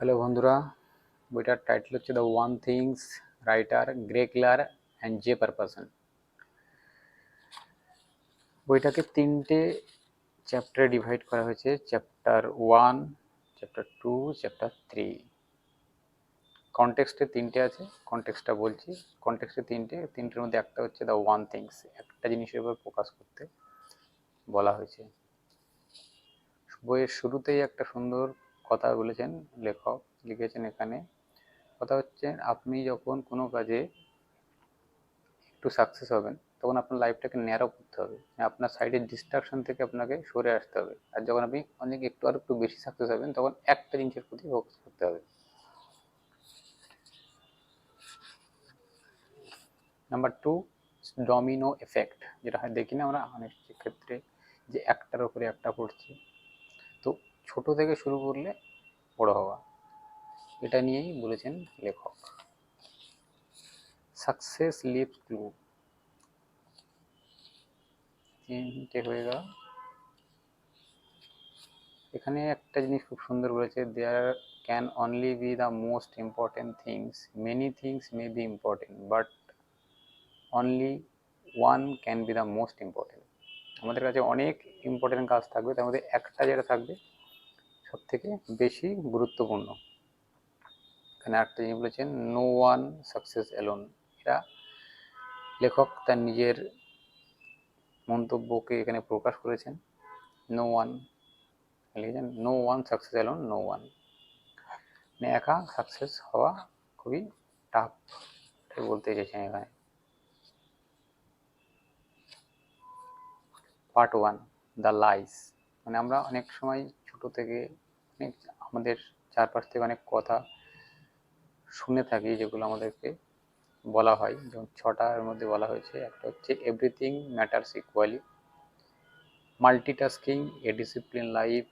Hello বন্ধুরা, বইটার title হচ্ছে the one things, writer Gary Keller and J Papasan. বইটাকে তিনটে চ্যাপ্টারে ডিভাইড করা হয়েছে: চ্যাপ্টার 1, চ্যাপ্টার 2, চ্যাপ্টার 3। কনটেক্সটে তিনটে আছে, কনটেক্সটটা বলছি। কনটেক্সটে তিনটের মধ্যে একটা হচ্ছে দ্য ওয়ান থিংস, একটা জিনিসের উপর ফোকাস করতে বলা হয়েছে। বইয়ের শুরুতেই একটা সুন্দর কথা বলেছেন লেখক, লিখেছেন এখানে। কথা হচ্ছে, আপনি যখন কোনো কাজে একটু সাকসেস হবেন তখন আপনার লাইফটাকে ন্যারো করতে হবে, আপনার সাইডের ডিস্ট্রাকশন থেকে আপনাকে সরে আসতে হবে। আর যখন আপনি অনেক আর একটু বেশি সাকসেস হবেন তখন একটা জিনিসের প্রতি ফোকাস করতে হবে। নাম্বার 2, ডমিনো এফেক্ট, যেটা হয় দেখি না আমরা অনেক ক্ষেত্রে, যে একটার উপরে একটা পড়ছে। তো ছোট থেকে শুরু করলে বড় হওয়া, এটা নিয়েই বলেছেন লেখক। সাকসেস লিভস ক্লু, তিনটে হয়ে গেল। এখানে একটা জিনিস খুব সুন্দর বলেছে, there can only be the most important things, many things may be important but only one can be the most important. আমাদের কাছে অনেক ইম্পর্টেন্ট কাজ থাকবে, তার মধ্যে একটা যেটা থাকবে সব থেকে বেশি গুরুত্বপূর্ণ। এখানে একটা জিনিস বলেছেন, নো ওয়ান সাকসেস অ্যালোন। এটা লেখক তার নিজের মন্তব্যকে এখানে প্রকাশ করেছেন। নো ওয়ান লিখেছেন, no one success alone, no one, মানে একা সাকসেস হওয়া খুবই টাফ, এটাই বলতে চেয়েছেন এখানে। Part 1, the lies. মানে আমরা অনেক সময় ছোট থেকে অনেক আমাদের চারপাশ থেকে অনেক কথা শুনে থাকি, যেগুলো আমাদেরকে বলা হয়, যেমন 6টার মধ্যে বলা হয়েছে। একটা হচ্ছে, everything matters equally, multitasking, A discipline life,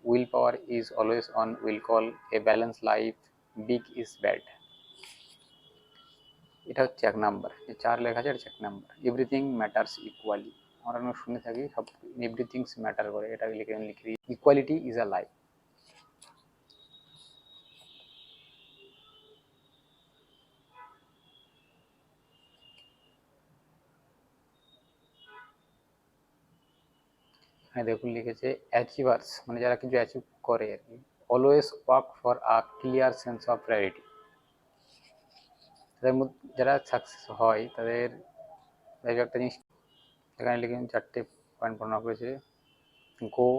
will power is always on will call, A balance life, big is bad. এটা হচ্ছে 1 নাম্বার, যে 4 লেখা আছে, এটা 1 নাম্বার। এভরিথিং ম্যাটার্স ইকুয়ালি, আমরা শুনে থাকি সব এভরিথিংস ম্যাটার করে, এটা লিখে ইকুয়ালিটি ইজ আ লাই। এখানে দেখুন লিখেছে, অ্যাচিভার্স মানে যারা কিছু অ্যাচিভ করে আর কি, always work for a clear sense of priority. তাদের মধ্যে যারা সাকসেস হয় তাদের একটা জিনিস এখানে লিখেছেন, 4টে পয়েন্ট বর্ণনা করেছে। গো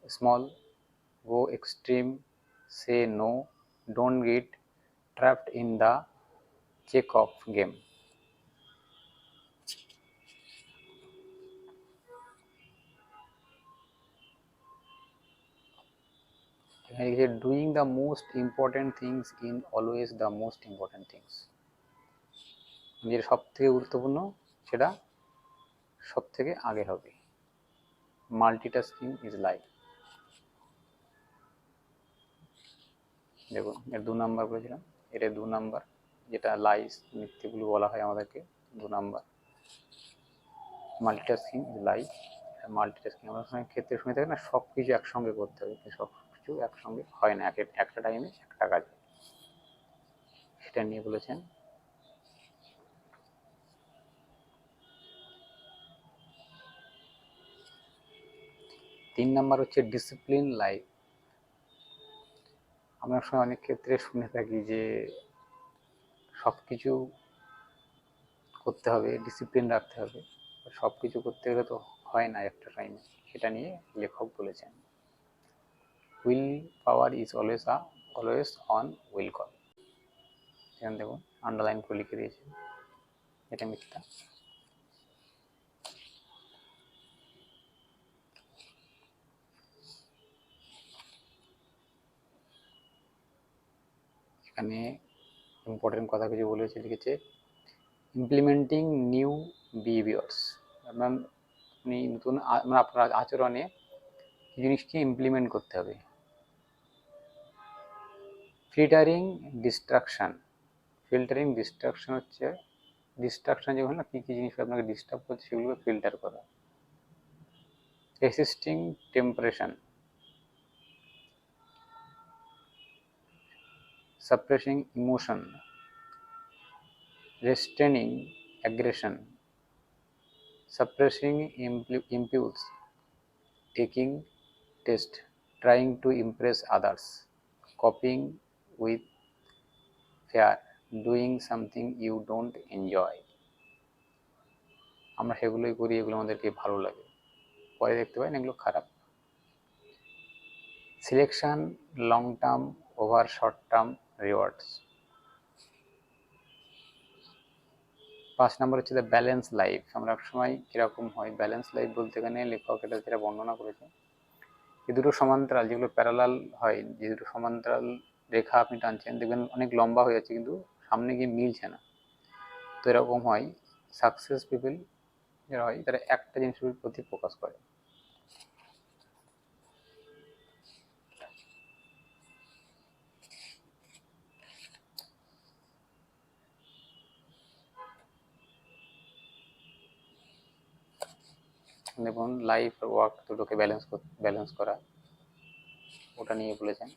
small, go extreme, say no, don't get trapped in the check-off game. Doing the most important things in always the most important things, যেটা সব থেকে গুরুত্বপূর্ণ সেটা সব থেকে আগে হবে। Multitasking is life. দেখুন এর 2 নাম্বার বলেছিলাম, এটা 2 নাম্বার, যেটা লাইস মিথ্যেগুলো বলা হয় আমাদেরকে, 2 number. Multitasking is life. Multitasking আমরা সময় ক্ষেত্রে শুনে থাকি না, সব কিছু একসঙ্গে করতে হবে, সব কিছু একসঙ্গে হয় না, একটা টাইমে একটা কাজ, সেটা নিয়ে বলেছেন। তিন নাম্বার হচ্ছে ডিসিপ্লিন লাইফ। আমরা সময় অনেক ক্ষেত্রে শুনে থাকি যে সব কিছু করতে হবে, ডিসিপ্লিন রাখতে হবে, সব কিছু করতে গেলে তো হয় না একটা টাইমে, সেটা নিয়ে লেখক বলেছেন। Will power is always on will call. এখানে দেখুন আন্ডারলাইন করে লিখে দিয়েছেন, এটা মিথ্যা। এখানে ইম্পর্টেন্ট কথা কিছু বলেছে, লিখেছে, ইমপ্লিমেন্টিং নিউ বিহেভিয়ার্স। আপনি নতুন আপনার আচরণে জিনিসকে ইমপ্লিমেন্ট করতে হবে। ফিল্টারিং ডিস্ট্রাকশন হচ্ছে, ডিস্ট্রাকশন যেগুলো না, কী কী জিনিস আপনাকে ডিস্টার্ব করছে সেগুলোকে ফিল্টার করা। রেসিস্টিং টেম্পারেশন, suppressing emotion, restraining aggression, suppressing impulse, taking test, trying to impress others, coping with fear, doing something you don't enjoy। আমরা সেগুলোই করি, এগুলো আমাদেরকে ভালো লাগে, পরে দেখতে পাই না এগুলো খারাপ। Selection, long term over short term rewards. 5 নম্বর হচ্ছে দ্য ব্যালেন্স লাইফ। আমরা সময় কীরকম হয় ব্যালেন্স লাইফ বলতে, এখানে লেখক এটা যেটা বর্ণনা করেছে, এই দুটো সমান্তরাল যেগুলো প্যারালাল হয়, যে দুটো সমান্তরাল রেখা আপনি টানছেন দেখবেন অনেক লম্বা হয়ে যাচ্ছে কিন্তু সামনে গিয়ে মিলছে না। তো এরকম হয় সাকসেস পিপল যারা হয় তারা একটা জিনিসের প্রতি ফোকাস করে। দেখুন লাইফ আর ওয়ার্ক দুটোকে ব্যালেন্স করা, ওটা নিয়ে বলেছেন।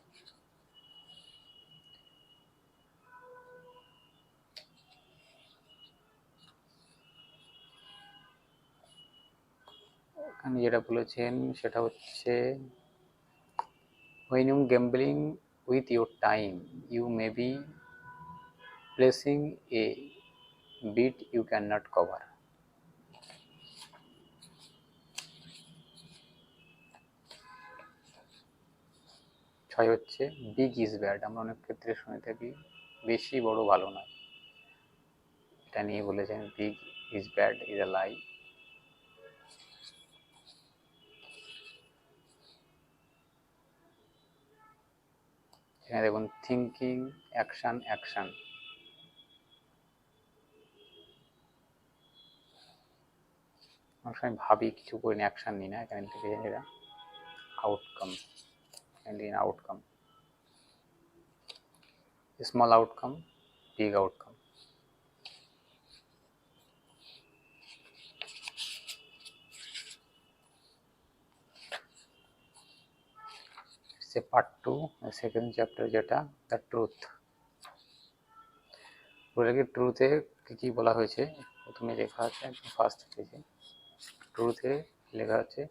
এখানে যেটা বলেছেন সেটা হচ্ছে when you gambling with your time you may be placing a bet you cannot cover। 6 হচ্ছে বিগ ইজ ব্যাড। আমরা অনেক ক্ষেত্রে শুনে থাকি বেশি বড় ভালো নয়, এটা নিয়ে বলেছেন big is bad is a lie. এখানে দেখুন থিঙ্কিং অ্যাকশন অ্যাকশন, অনেক সময় ভাবি কিছু করে অ্যাকশন নিই না, এখানে থেকে এরা outcome, outcome small outcome big outcome. সে পার্ট 2 সেকেন্ড চ্যাপ্টার যেটা দ্য ট্রুথ। ওটাকে ট্রুথে কী কী বলা হয়েছে প্রথমে লেখা আছে একদম ফার্স্ট পেজে। ট্রুথে লেখা আছে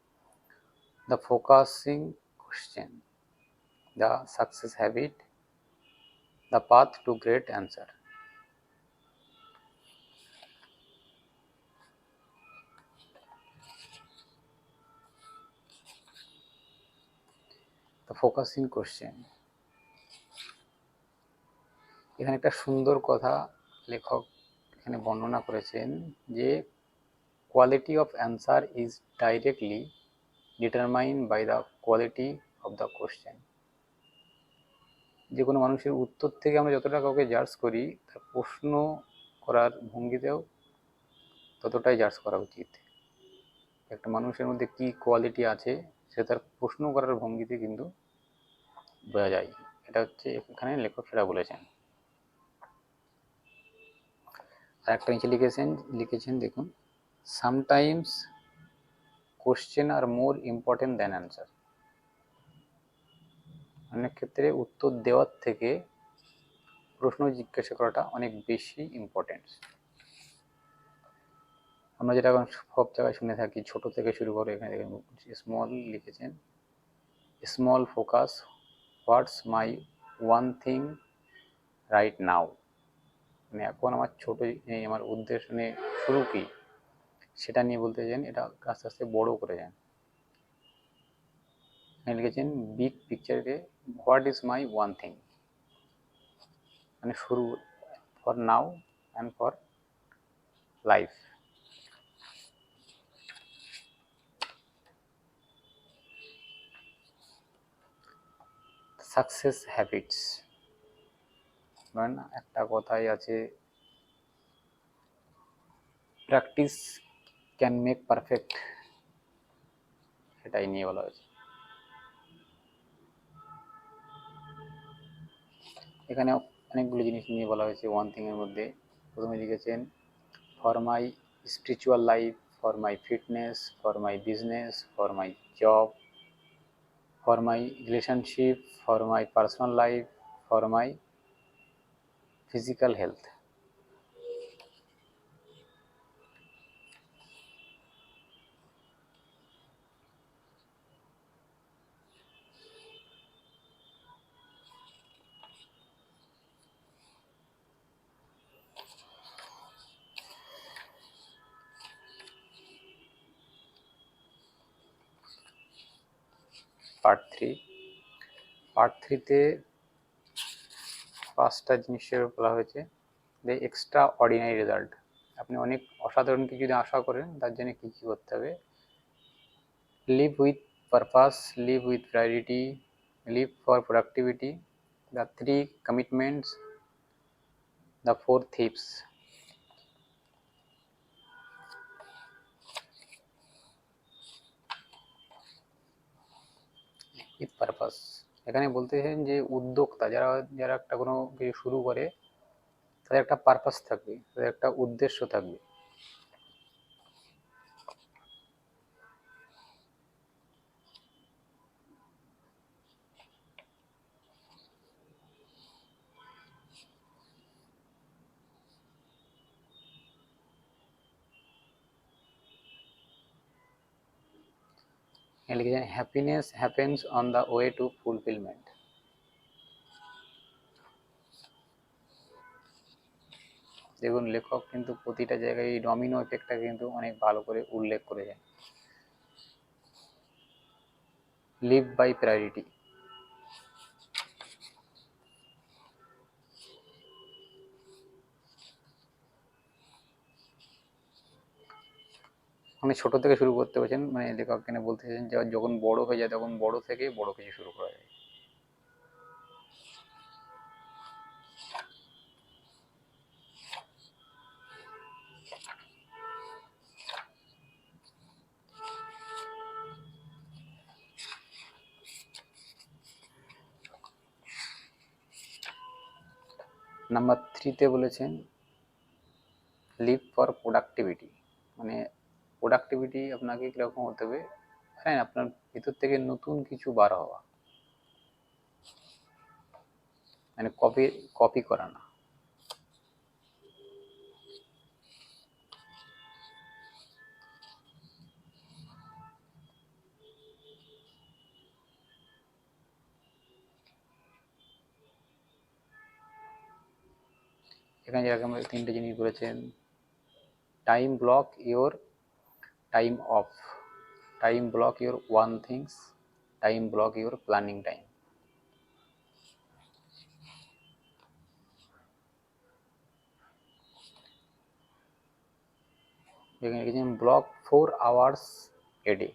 the focusing question, the success habit, the path to great answer. The focusing question, এখানে একটা সুন্দর কথা লেখক এখানে বর্ণনা করেছেন যে quality of answer is directly determined by the quality of the question. যে কোনো মানুষের উত্তর থেকে আমরা যতটা কাউকে জাজ করি তার প্রশ্ন করার ভঙ্গিতেও ততটাই জাজ করা উচিত। একটা মানুষের মধ্যে কি কোয়ালিটি আছে সে তার প্রশ্ন করার ভঙ্গিতে কিন্তু বোঝা যায়। এটা হচ্ছে এখানে লেখক সেটা বলেছেন। আর একটা নিচে লিখেছেন দেখুন সামটাইমস কোশ্চেন আর মোর ইম্পর্টেন্ট দ্যান অ্যান্সার। অনেক ক্ষেত্রে উত্তর দেওয়ার থেকে প্রশ্ন জিজ্ঞাসা করাটা অনেক বেশি ইম্পর্টেন্ট। আমরা যেটা এখন সব জায়গায় শুনে থাকি ছোট থেকে শুরু করে, এখানে দেখেন স্মল লিখেছেন স্মল ফোকাস, হোয়াটস মাই ওয়ান থিং রাইট নাও। মানে এখন আমার ছোট আমার উদ্দেশ্য নিয়ে শুরু কি সেটা নিয়ে বলতে চান, এটা আস্তে আস্তে বড় করে যান। লিখেছেন বিগ পিকচারকে what is my one thing, মানে শুরু for now and for life. Success habits, একটা কথাই আছে প্র্যাকটিস ক্যান মেক পারফেক্ট, সেটাই নিয়ে বলা হয়েছে। এখানে অনেকগুলো জিনিস নিয়ে বলা হয়েছে ওয়ান থিং এর মধ্যে। প্রথমে লিখেছেন for my spiritual life, for my fitness, for my business, for my job, for my relationship, for my personal life, for my physical health. Part থ্রিতে পাঁচটা জিনিসের বলা হয়েছে যে এক্সট্রা অর্ডিনারি রেজাল্ট। আপনি অনেক অসাধারণ কিছু যদি আশা করেন তার জন্য কী কী করতে হবে: live with purpose, live with priority, live for productivity, the three commitments, the four tips. With purpose এখানে বলতে চাইছেন যে উদ্যোক্তা যারা যারা একটা কোনো কিছু শুরু করে তাদের একটা পারপাস থাকবে, তাদের একটা উদ্দেশ্য থাকবে। লিখেছেন happiness happens on the way to fulfilment. দেখুন লেখক কিন্তু প্রতিটা জায়গায় এই ডমিনো এফেক্টটা কিন্তু অনেক ভালো করে উল্লেখ করেছেন। লিভ বাই প্রায়োরিটি, মানে ছোট থেকে শুরু করতে পারছেন, মানে লেখক এখানে বলতে চাইছেন যে যখন বড় হয়ে যায় তখন বড় থেকে বড় কিছু শুরু করা যায়। নাম্বার থ্রিতে বলেছেন লিভ ফর প্রোডাক্টিভিটি, মানে প্রোডাক্টিভিটি আপনাকে কীরকম হতে হবে, হ্যাঁ আপনার ভিতর থেকে নতুন কিছু বার হওয়া, মানে কপি কপি করা না। এখানে যেরকম তিনটে জিনিস বলেছেন: time block your time of, time block your one things, time block your planning time. এখানে লিখেছেন ব্লক 4 hours এ ডে,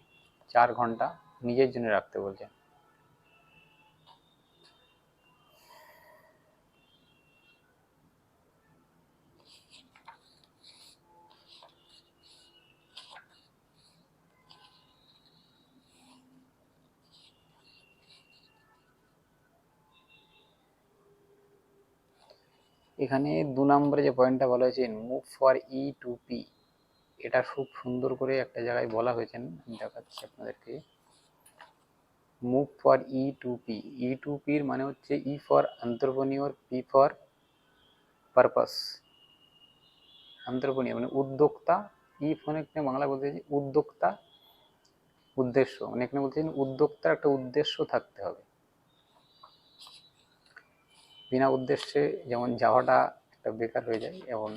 4 ঘন্টা নিজের জন্য রাখতে বলছেন। এখানে 2 নম্বরে যে পয়েন্টটা বলা হয়েছে move for E to P, এটা খুব সুন্দর করে একটা জায়গায় বলা হয়েছে, আমি দেখাচ্ছি আপনাদেরকে। Move for E to P, E to পির মানে হচ্ছে E for entrepreneur, P for purpose. Entrepreneur মানে উদ্যোক্তা, ই ফোন এখানে বাংলা বলতে চাইছি উদ্যোক্তা, উদ্দেশ্য, মানে এখানে বলতে চাইছেন উদ্যোক্তার একটা উদ্দেশ্য থাকতে হবে। বিনা উদ্দেশ্যে যেমন যাওয়াটা একটা বেকার হয়ে যায়, এবং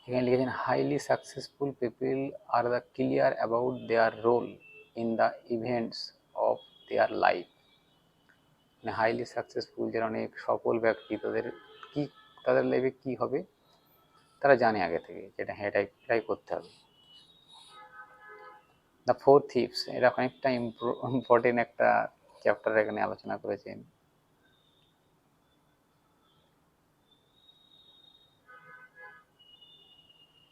এখানে লিখেছেন highly successful people are the clear about their role in the events of their life. মানে হাইলি সাকসেসফুল যারা অনেক সফল ব্যক্তি, তাদের কি, তাদের লাইফে কি হবে তারা জানে আগে থেকে, যেটা হ্যাঁ এটাই করতে হবে। দ্য ফোর থিপস, এটা অনেকটা ইম্পর্টেন্ট একটা চ্যাপ্টার এখানে আলোচনা করেছেন।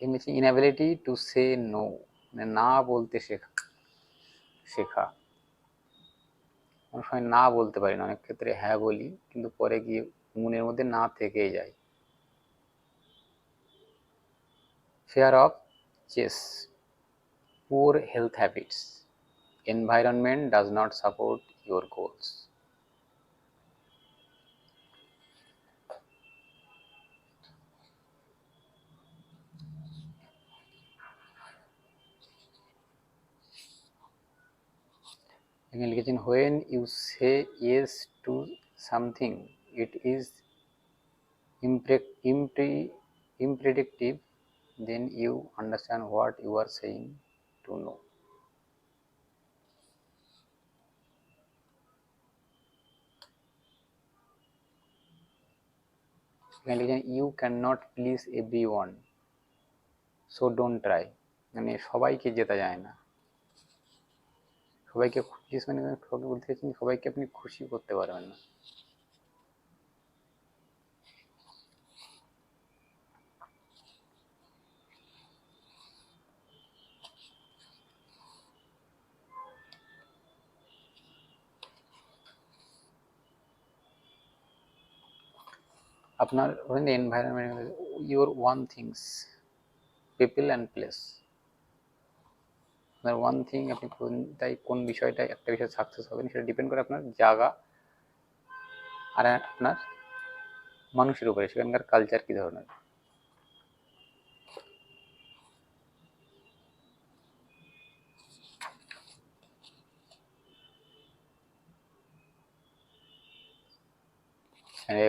এমনি ইনএবিলিটি টু সে নো, মানে না বলতে শেখা। অনেক সময় না বলতে পারি না, অনেক ক্ষেত্রে হ্যাঁ বলি কিন্তু পরে গিয়ে মনের মধ্যে না থেকেই যায়। Fair of chess, poor health habits, environment does not support your goals. এখানে লিখেছেন when you say yes to something it is impredictive, then you understand what you are saying to no. এখানে লিখেছেন you cannot please everyone so don't try, মানে সবাইকে জেতা যায় না, সবাইকে প্লিজ মানে বলতে চাইছেন সবাইকে আপনি খুশি করতে পারবেন না। আপনার environment your one things people and place, আপনার ওয়ান থিং আপনি কোন বিষয়টায় একটা বিষয় সাকসেস হবেন সেটা ডিপেন্ড করে আপনার জায়গা আর আপনার মানুষের উপরে, সেখানকার কালচার কী ধরনের।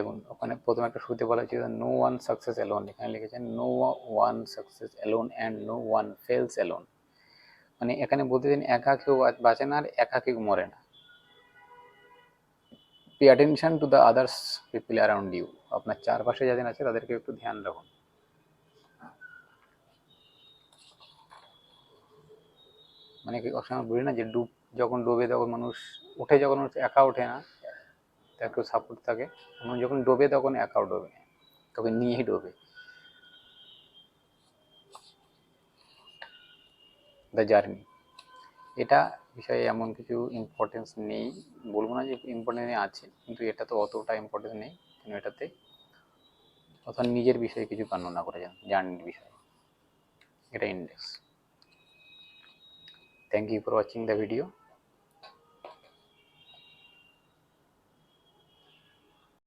এবং ওখানে প্রথমে একটা শুরুতে বলা হয়েছিল নো ওয়ান সাকসেস অ্যালোন, এখানে লিখেছেন no one success alone and no one fails alone, মানে এখানে বলতে দিন একা কেউ বাঁচে না আর একা কেউ মরে না। Pay attention to the others people around you, আপনার চারপাশে যাদের আছে তাদেরকে একটু ধ্যান রাখুন। মানে অসময় বলি না যে যখন ডোবে তখন মানুষ উঠে, যখন মানুষ একা ওঠে না, তার কেউ সাপোর্ট থাকে, যখন ডোবে তখন একাও ডোবে, তখন নিয়েই ডোবে। দ্য জার্নি, এটা বিষয়ে এমন কিছু ইম্পর্টেন্স নেই, বলবো না যে ইম্পর্টেন্স আছে, কিন্তু এটা তো অতটা ইম্পর্টেন্স নেই, কিন্তু এটাতে অথবা নিজের বিষয়ে কিছু বর্ণনা করে যান, জার্নির বিষয়ে, এটা index. Thank you for watching the video.